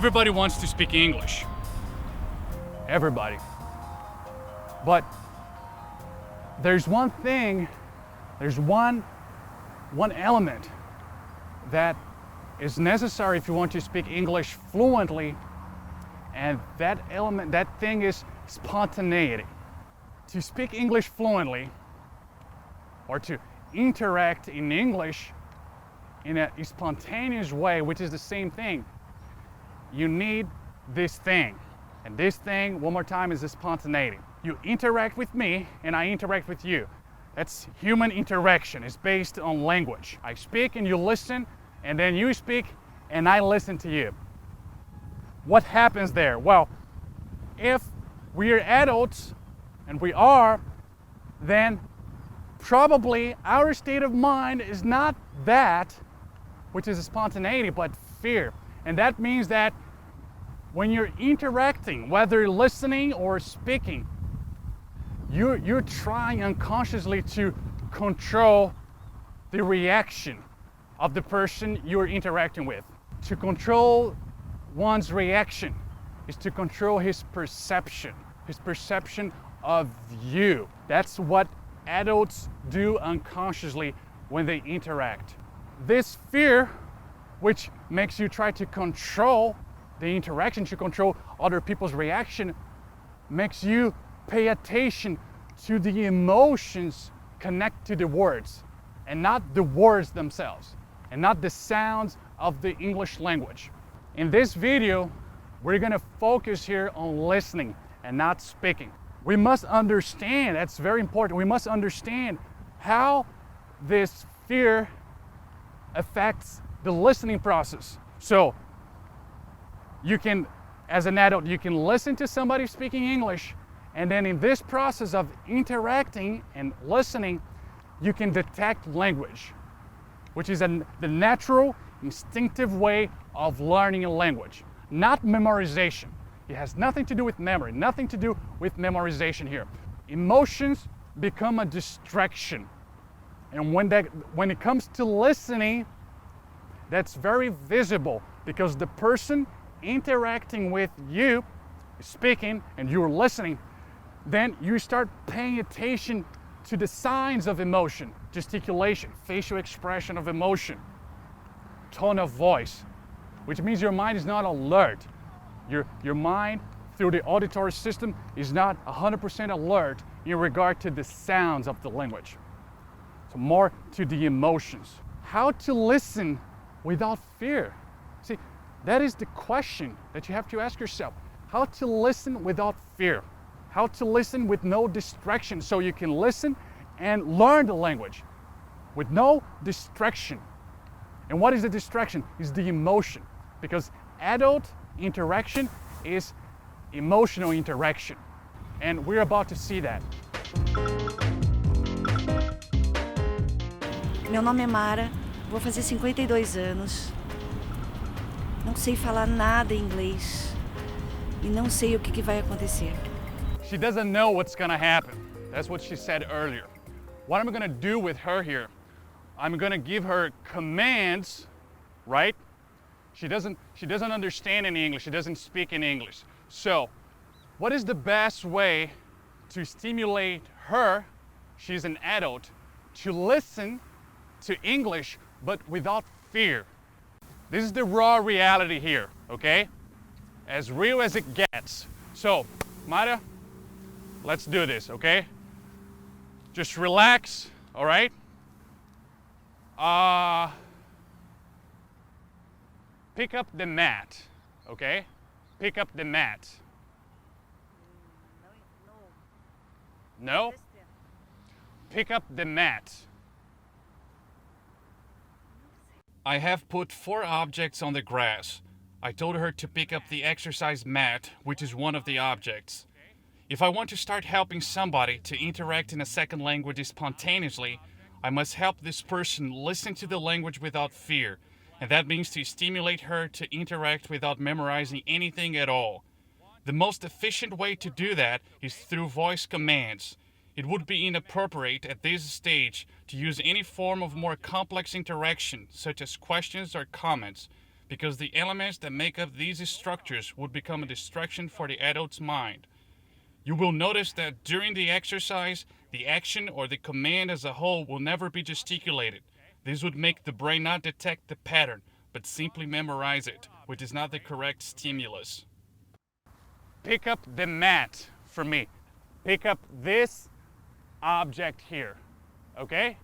Everybody wants to speak English. Everybody. But there's one thing, there's one element that is necessary if you want to speak English fluently, and that element, that thing is spontaneity. To speak English fluently, or to interact in English in a spontaneous way, which is the same thing, you need this thing. And this thing, one more time, is the spontaneity. You interact with me and I interact with you. That's human interaction. It's based on language. I speak and you listen, and then you speak and I listen to you. What happens there? Well, if we are adults, and we are, then probably our state of mind is not that, which is a spontaneity, but fear. And that means that when you're interacting, whether listening or speaking, you're trying unconsciously to control the reaction of the person you're interacting with. To control one's reaction is to control his perception of you. That's what adults do unconsciously when they interact. This fear, which makes you try to control the interaction, to control other people's reaction, makes you pay attention to the emotions connected to the words, and not the words themselves, and not the sounds of the English language. In this video, we're gonna focus here on listening and not speaking. We must understand, that's very important, we must understand how this fear affects the listening process. So, you can, as an adult, you can listen to somebody speaking English, and then in this process of interacting and listening, you can detect language, which is the natural, instinctive way of learning a language, not memorization. It has nothing to do with memory, nothing to do with memorization here. Emotions become a distraction. And when it comes to listening, that's very visible, because the person interacting with you, speaking, and you're listening, then you start paying attention to the signs of emotion, gesticulation, facial expression of emotion, tone of voice, which means your mind is not alert. Your mind, through the auditory system, is not 100% alert in regard to the sounds of the language. So more to the emotions. How to listen without fear? See, that is the question that you have to ask yourself. How to listen without fear? How to listen with no distraction, so you can listen and learn the language with no distraction. And what is the distraction? Is the emotion. Because adult interaction is emotional interaction. And we're about to see that. Meu nome é Mara, vou fazer 52 anos. Não sei falar nada em inglês e não sei o que vai acontecer. She doesn't know what's gonna happen. That's what she said earlier. What I'm gonna do with her here, I'm gonna give her commands, right? She doesn't understand any English, she doesn't speak in English. So, what is the best way to stimulate her, she's an adult, to listen to English but without fear? This is the raw reality here, okay? As real as it gets. So, Mara, let's do this, okay? Just relax, all right? Pick up the mat, okay? Pick up the mat. No? Pick up the mat. I have put 4 objects on the grass. I told her to pick up the exercise mat, which is one of the objects. If I want to start helping somebody to interact in a second language spontaneously, I must help this person listen to the language without fear, and that means to stimulate her to interact without memorizing anything at all. The most efficient way to do that is through voice commands. It would be inappropriate at this stage to use any form of more complex interaction, such as questions or comments, because the elements that make up these structures would become a distraction for the adult's mind. You will notice that during the exercise, the action or the command as a whole will never be gesticulated. This would make the brain not detect the pattern, but simply memorize it, which is not the correct stimulus. Pick up the mat for me. Pick up this object here, okay?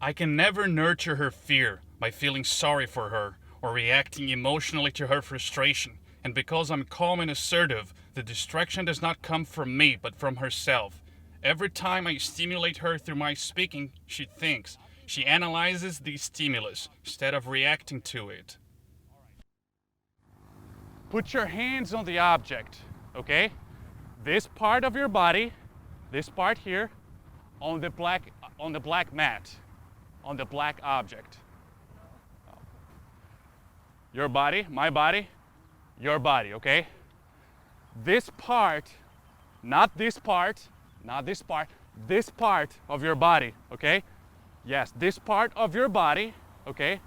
I can never nurture her fear by feeling sorry for her or reacting emotionally to her frustration. And because I'm calm and assertive, the distraction does not come from me, but from herself. Every time I stimulate her through my speaking, she thinks. She analyzes the stimulus instead of reacting to it. Put your hands on the object, okay? This part of your body, this part here, on the black mat, on the black object. Your body, my body, your body, okay? This part, not this part, not this part, this part of your body, okay? Yes, this part of your body, okay?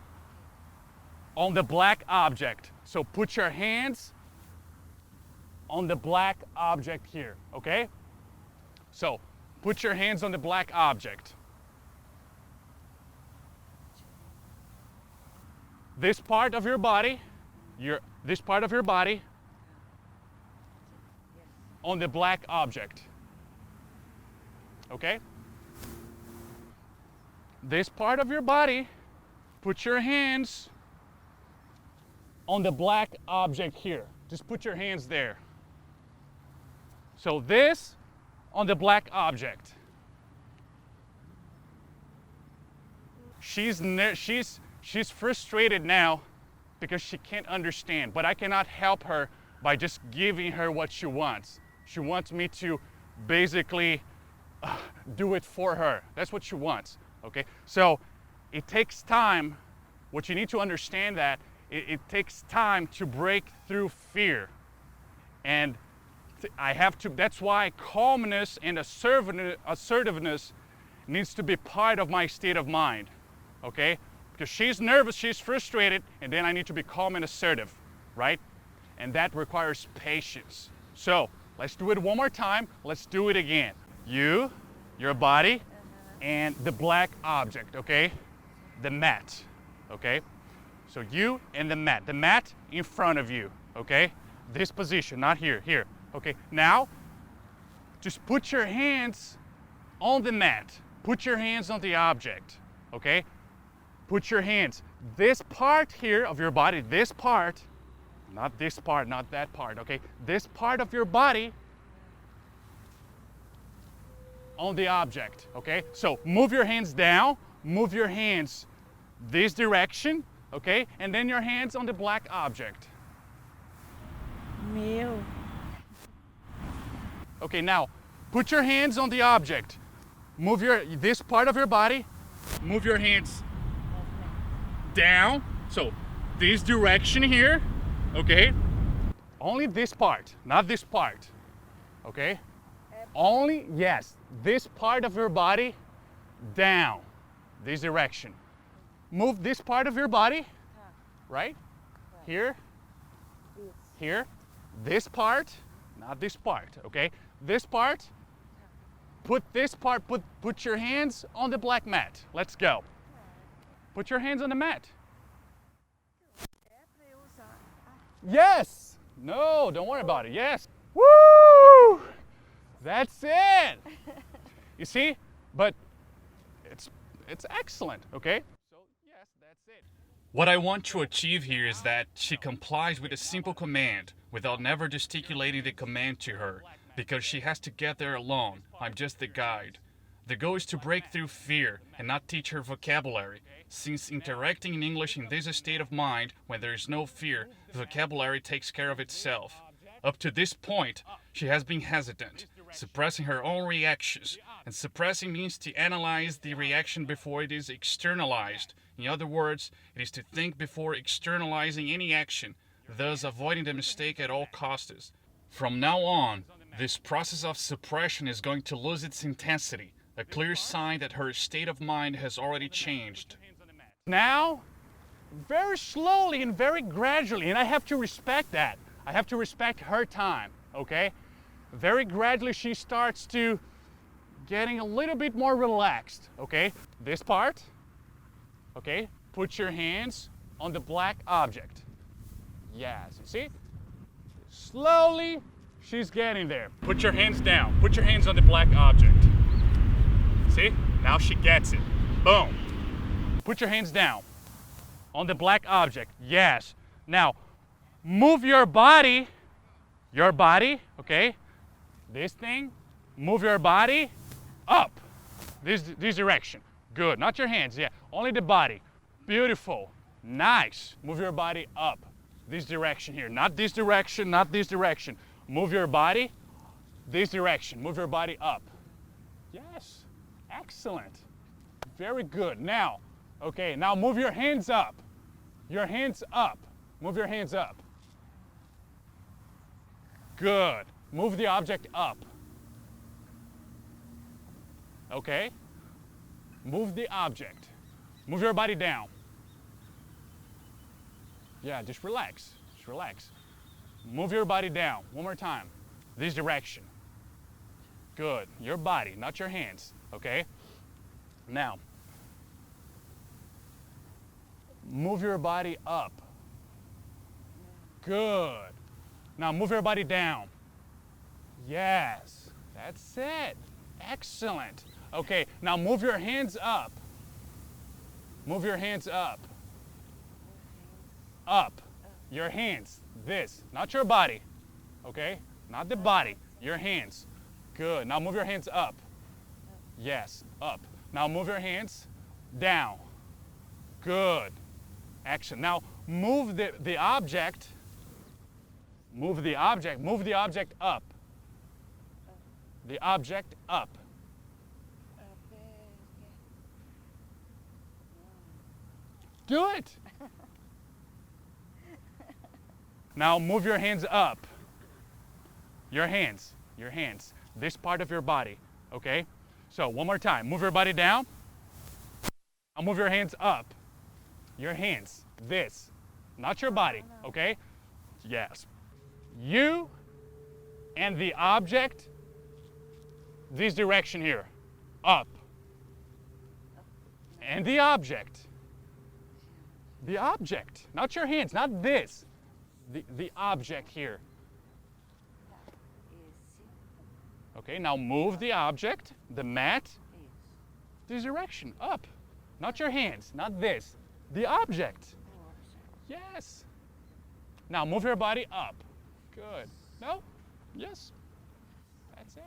On the black object. So put your hands on the black object here, okay? So put your hands on the black object. This part of your body, this part of your body on the black object. Okay? This part of your body, put your hands on the black object here. Just put your hands there. So this on the black object. She's frustrated now because she can't understand, but I cannot help her by just giving her what she wants. She wants me to basically do it for her. That's what she wants, okay? So it takes time. What you need to understand that it takes time to break through fear. And that's why calmness and assertiveness needs to be part of my state of mind, okay? Because she's nervous, she's frustrated, and then I need to be calm and assertive, right? And that requires patience. So let's do it one more time. Let's do it again. You, your body, and the black object, okay? The mat, okay? So you and the mat in front of you, okay? This position, not here, here, okay? Now, just put your hands on the mat. Put your hands on the object, okay? Put your hands, this part here of your body, this part, not this part, not that part, okay? This part of your body on the object, okay? So move your hands down, move your hands this direction, okay? And then your hands on the black object. Meu. Okay, now put your hands on the object. Move this part of your body, move your hands down, so this direction here, okay? Only this part, not this part, okay? Only, yes, this part of your body down, this direction. Move this part of your body, right? Here, here, this part, not this part, okay? This part, put your hands on the black mat. Let's go. Put your hands on the mat. Yes! No, don't worry about it. Yes. Woo! That's it. You see? But it's excellent, okay? So, yes, that's it. What I want to achieve here is that she complies with a simple command without never gesticulating the command to her, because she has to get there alone. I'm just the guide. The goal is to break through fear and not teach her vocabulary, since interacting in English in this state of mind, when there is no fear, the vocabulary takes care of itself. Up to this point, she has been hesitant, suppressing her own reactions, and suppressing means to analyze the reaction before it is externalized. In other words, it is to think before externalizing any action, thus avoiding the mistake at all costs. From now on, this process of suppression is going to lose its intensity, a clear sign that her state of mind has already changed. Now, very slowly and very gradually, and I have to respect that. I have to respect her time, okay? Very gradually she starts to getting a little bit more relaxed, okay? This part, okay? Put your hands on the black object. Yes, you see? Slowly, she's getting there. Put your hands down. Put your hands on the black object. See? Now she gets it. Boom. Put your hands down on the black object. Yes. Now, move your body, okay? This thing, move your body up. This direction. Good. Not your hands, yeah. Only the body. Beautiful. Nice. Move your body up. This direction here. Not this direction, not this direction. Move your body this direction. Move your body up. Yes. Excellent. Very good. Now, okay, now move your hands up. Your hands up. Move your hands up. Good. Move the object up. Okay? Move the object. Move your body down. Yeah, just relax. Just relax. Move your body down. One more time. This direction. Good. Your body, not your hands. Okay? Now, move your body up. Good. Now move your body down. Yes. That's it. Excellent. Okay, now move your hands up. Move your hands up. Up. Your hands. This. Not your body. Okay? Not the body. Your hands. Good. Now move your hands up. Yes. Up. Now move your hands down. Good. Action. Now move the object. Move the object. Move the object up. The object up. Do it. Now move your hands up. Your hands. Your hands. This part of your body. Okay? So one more time. Move your body down. Now move your hands up. Your hands. This. Not your body. Okay? Yes. You and the object. This direction here. Up. And the object. The object. Not your hands. Not this. The object here. Okay, now move the object, the mat, this direction, up. Not your hands, not this. The object. Yes. Now move your body up. Good. No? Yes. That's it.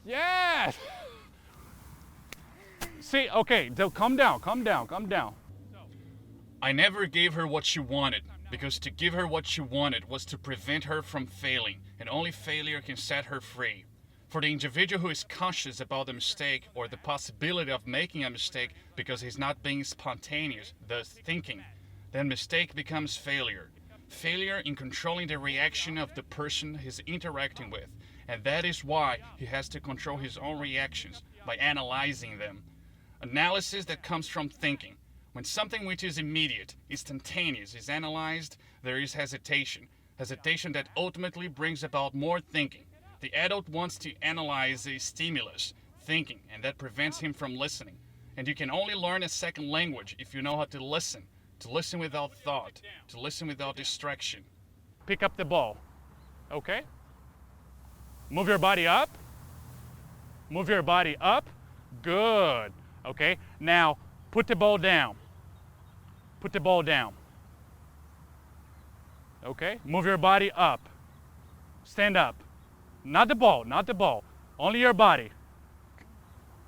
Yes! See, okay, calm down, calm down, calm down. I never gave her what she wanted, because to give her what she wanted was to prevent her from failing, and only failure can set her free. For the individual who is conscious about the mistake or the possibility of making a mistake because he's not being spontaneous, thus thinking, then mistake becomes failure. Failure in controlling the reaction of the person he's interacting with, and that is why he has to control his own reactions by analyzing them. Analysis that comes from thinking. When something which is immediate, instantaneous, is analyzed, there is hesitation. Hesitation that ultimately brings about more thinking. The adult wants to analyze a stimulus, thinking, and that prevents him from listening. And you can only learn a second language if you know how to listen without thought, to listen without distraction. Pick up the ball, okay? Move your body up. Move your body up. Good, okay? Now, put the ball down. Put the ball down. Okay? Move your body up. Stand up. Not the ball, not the ball. Only your body.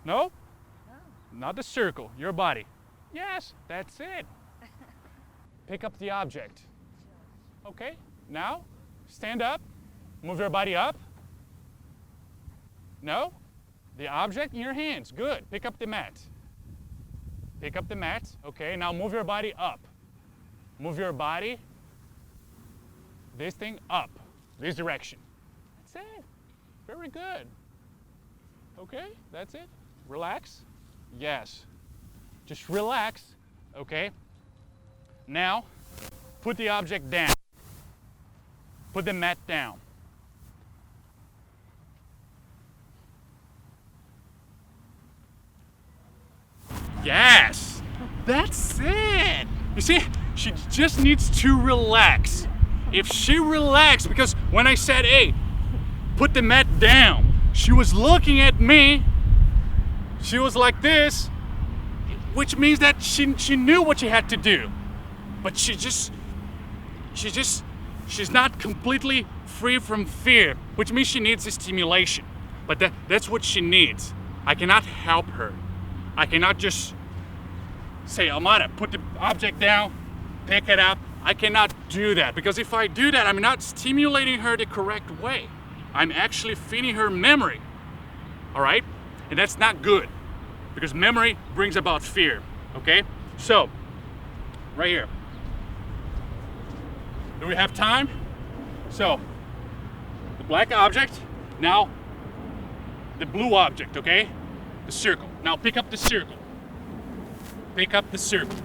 No? Not the circle, your body. Yes, that's it. Pick up the object. Okay? Now, stand up. Move your body up. No? The object in your hands. Good. Pick up the mat. Pick up the mat. Okay, now move your body up. Move your body, this thing up, this direction. That's it. Very good. Okay, that's it. Relax. Yes. just relax, okay? Now, put the object down. Put the mat down. Yes, that's it. You see, she just needs to relax. If she relaxed, because when I said, hey, put the mat down, she was looking at me. She was like this, which means that she knew what she had to do. But she's not completely free from fear, which means she needs a stimulation. But that's what she needs. I cannot help her. I cannot just say, Amara, put the object down, pick it up. I cannot do that, because if I do that, I'm not stimulating her the correct way. I'm actually feeding her memory, all right? And that's not good, because memory brings about fear, okay? So, right here. Do we have time? So, the black object, now the blue object, okay? The circle. Now pick up the circle. Pick up the circle.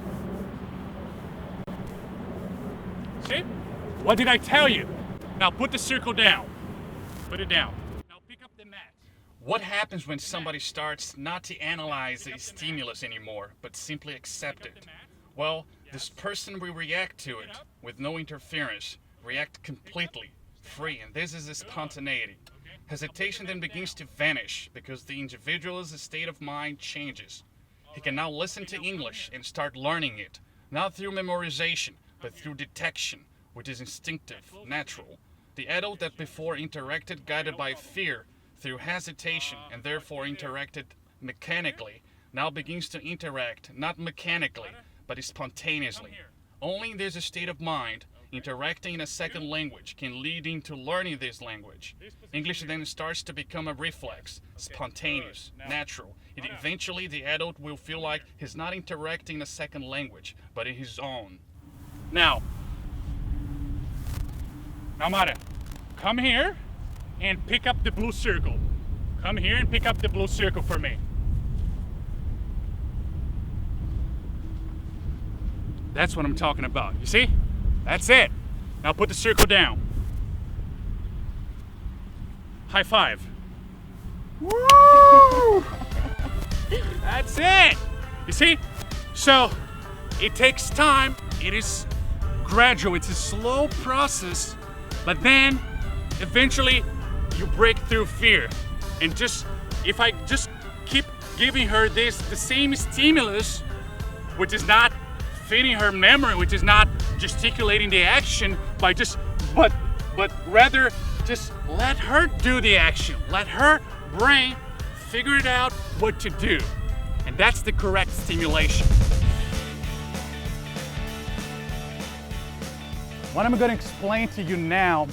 See? What did I tell you? Now put the circle down. Put it down. Now pick up the mat. What happens when somebody starts not to analyze the stimulus anymore, but simply accept it? Well, this person will react to it with no interference, react completely, free, and this is the spontaneity. Hesitation then begins to vanish because the individual's state of mind changes. He can now listen to English and start learning it, not through memorization, but through detection, which is instinctive, natural. The adult that before interacted guided by fear, through hesitation, and therefore interacted mechanically, now begins to interact not mechanically, but spontaneously. Only in this state of mind, interacting in a second language can lead into learning this language. English then starts to become a reflex, spontaneous, natural. And eventually the adult will feel like he's not interacting in a second language, but in his own. Now, Mara, come here and pick up the blue circle. Come here and pick up the blue circle for me. That's what I'm talking about. You see? That's it. Now put the circle down. High five. Woo! That's it. You see? So it takes time. It is gradual. It's a slow process. But then eventually you break through fear. And if I just keep giving her the same stimulus, which is not feeding her memory, which is not gesticulating the action, but rather just let her do the action. Let her brain figure it out what to do. And that's the correct stimulation. What I'm going to explain to you now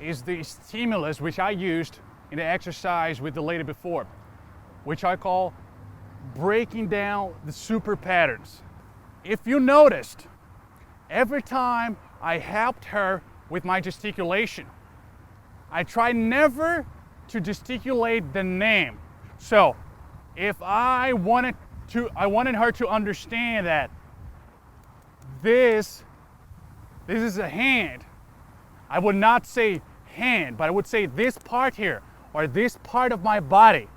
is the stimulus which I used in the exercise with the lady before, which I call breaking down the super patterns. If you noticed, every time I helped her with my gesticulation, I try never to gesticulate the name. So, if I wanted her to understand that this is a hand, I would not say hand, but I would say this part here, or this part of my body.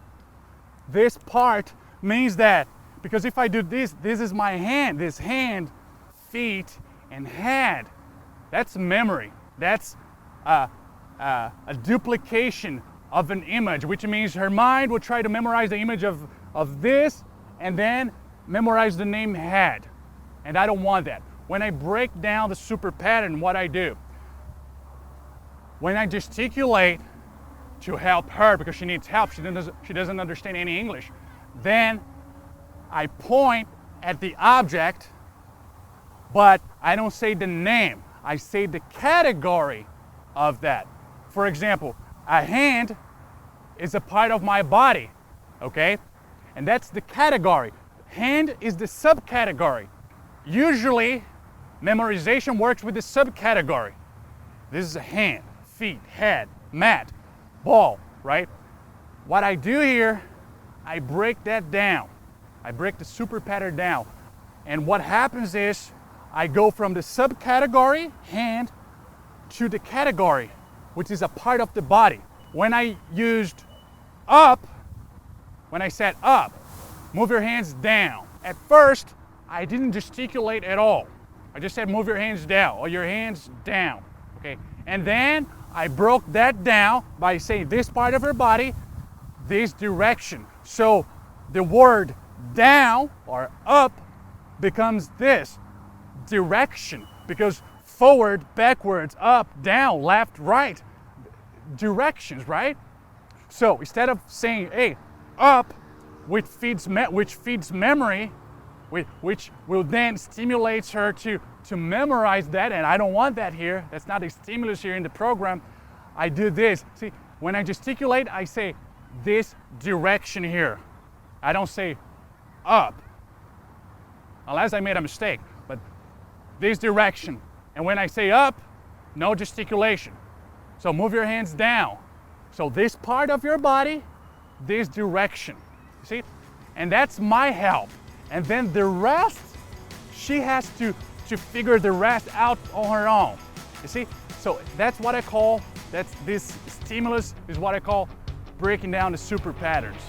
This part means that, because if I do this is my hand, this hand, feet, and head. That's memory. That's a duplication of an image, which means her mind will try to memorize the image of this and then memorize the name head. And I don't want that. When I break down the super pattern, what I do, when I gesticulate to help her because she needs help, she doesn't understand any English, then I point at the object, but I don't say the name. I say the category of that. For example, a hand is a part of my body, okay? And that's the category. Hand is the subcategory. Usually, memorization works with the subcategory. This is a hand, feet, head, mat, ball, right? What I do here, I break that down. I break the super pattern down. And what happens is I go from the subcategory, hand, to the category, which is a part of the body. When I used up, when I said up, move your hands down. At first, I didn't gesticulate at all. I just said move your hands down or your hands down, okay? And then I broke that down by saying this part of your body, this direction. So the word down or up becomes this, direction, because forward, backwards, up, down, left, right, directions, right? So instead of saying, hey, up, which feeds memory, which will then stimulate her to memorize that, and I don't want that here. That's not a stimulus here in the program. I do this. See, when I gesticulate, I say this direction here. I don't say up, unless I made a mistake, but this direction. And when I say up, no gesticulation. So move your hands down. So this part of your body, this direction. You see? And that's my help. And then the rest, she has to figure the rest out on her own. You see? So that's what I call, this stimulus is what I call breaking down the super patterns.